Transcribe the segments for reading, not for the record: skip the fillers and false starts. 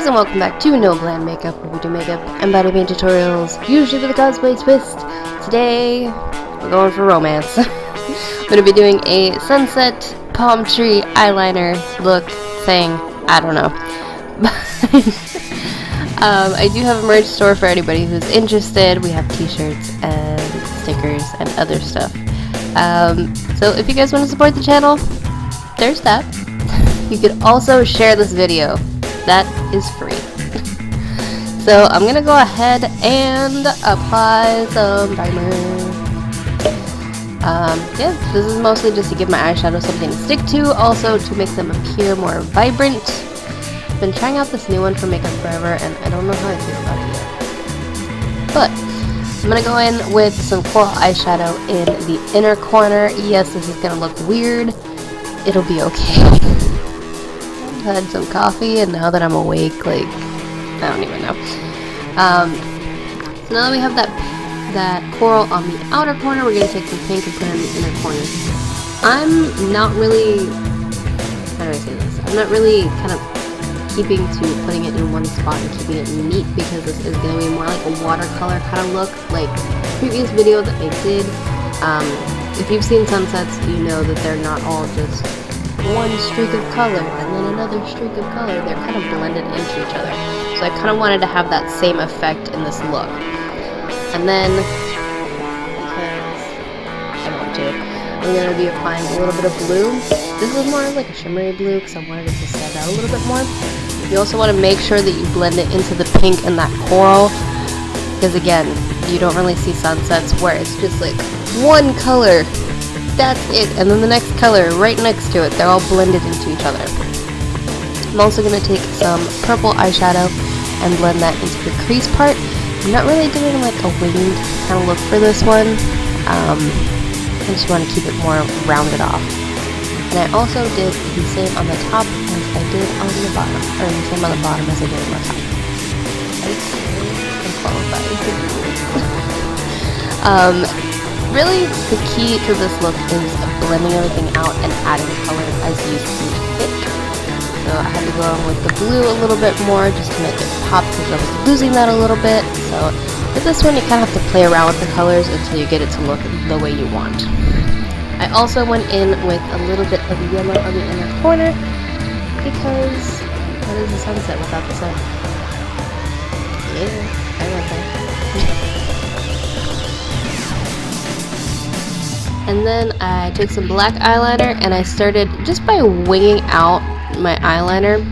guys, and welcome back to NoBlandMakeup, where we do makeup and body paint tutorials, usually with a cosplay twist. Today, we're going for romance. I'm going to be doing a sunset palm tree eyeliner look thing. I don't know. I do have a merch store for anybody who's interested. We have t-shirts and stickers and other stuff. So if you guys want to support the channel, there's that. You could also share this video. That is free. So I'm gonna go ahead and apply some primer. Yeah, this is mostly just to give my eyeshadow something to stick to, also to make them appear more vibrant. I've been trying out this new one for Makeup Forever, and I don't know how I feel about it yet. But I'm gonna go in with some coral eyeshadow in the inner corner. Yes, this is gonna look weird. It'll be okay. Had some coffee, and now that I'm awake, like, I don't even know. So now that we have that coral on the outer corner, we're gonna take some pink and put it in the inner corner. I'm not really, how do I say this? I'm not really kind of keeping to putting it in one spot and keeping it neat, because this is gonna be more like a watercolor kind of look, like the previous video that I did. If you've seen sunsets, you know that they're not all just one streak of color and then another streak of color. They're kind of blended into each other. So I kind of wanted to have that same effect in this look. And then, because I want to, I'm going to be applying a little bit of blue. This is more like a shimmery blue because I wanted it to stand out a little bit more. You also want to make sure that you blend it into the pink and that coral, because again, you don't really see sunsets where it's just like one color. That's it, and then the next color right next to it. They're all blended into each other. I'm also going to take some purple eyeshadow and blend that into the crease part. I'm not really doing like a winged kind of look for this one. I just want to keep it more rounded off. And I also did the same on the top as I did on the bottom, or the same on the bottom as I did on the top. I'm qualified. Really, the key to this look is blending everything out and adding color as you see fit. So I had to go in with the blue a little bit more just to make it pop, because I was losing that a little bit. So with this one, you kind of have to play around with the colors until you get it to look the way you want. I also went in with a little bit of yellow on the inner corner, because what is a sunset without the sun? Yeah, I like that. And then I took some black eyeliner and I started just by winging out my eyeliner.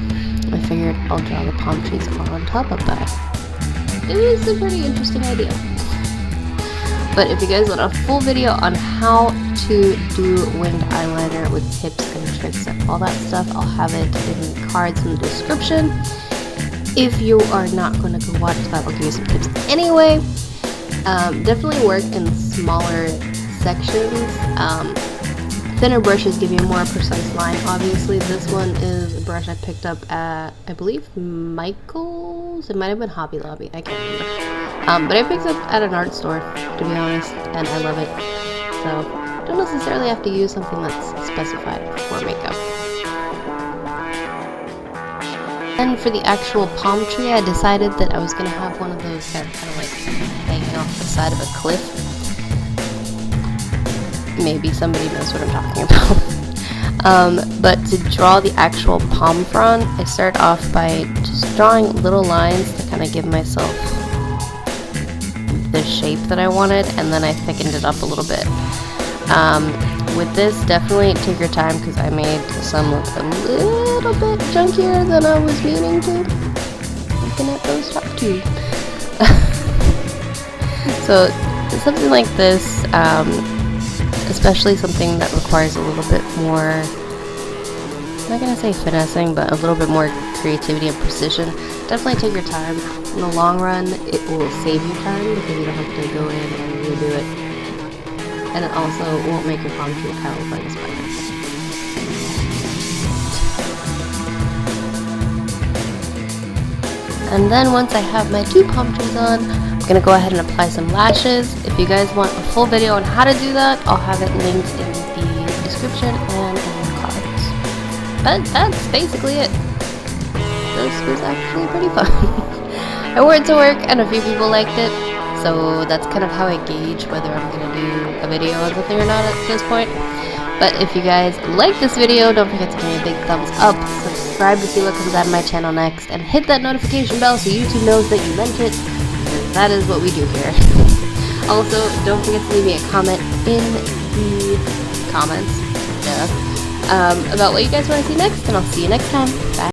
I figured I'll draw the palm trees on top of that. It was a pretty interesting idea. But if you guys want a full video on how to do winged eyeliner with tips and tricks and all that stuff, I'll have it in the cards in the description. If you are not going to go watch that, I'll give you some tips anyway. Definitely work in smaller sections. Thinner brushes give you a more precise line. Obviously, this one is a brush I picked up at, I believe, Michael's. It might have been Hobby Lobby. I can't remember. But I picked it up at an art store, to be honest, and I love it. So, don't necessarily have to use something that's specified for makeup. And for the actual palm tree, I decided that I was going to have one of those that kind of like hanging off the side of a cliff. Maybe somebody knows what I'm talking about. But to draw the actual palm frond, I start off by just drawing little lines to kind of give myself the shape that I wanted, and then I thickened it up a little bit. With this, definitely take your time, because I made some look a little bit chunkier than I was meaning to. Looking at those top two. So something like this, especially something that requires a little bit more, I'm not going to say finessing, but a little bit more creativity and precision. Definitely take your time. In the long run, it will save you time, because you don't have to go in and redo it. And it also won't make your palm tree kind of look like a spider. And then once I have my two palm trees on, I'm going to go ahead and apply some lashes. If you guys want a full video on how to do that, I'll have it linked in the description and in the cards. But that's basically it. just was actually pretty fun. I wore it to work and a few people liked it, so that's kind of how I gauge whether I'm gonna do a video on something or not at this point. But if you guys like this video, don't forget to give me a big thumbs up, subscribe to see what comes out of my channel next, and hit that notification bell so YouTube knows that you meant it, because that is what we do here. Also, don't forget to leave me a comment in the comments about what you guys want to see next, and I'll see you next time. Bye.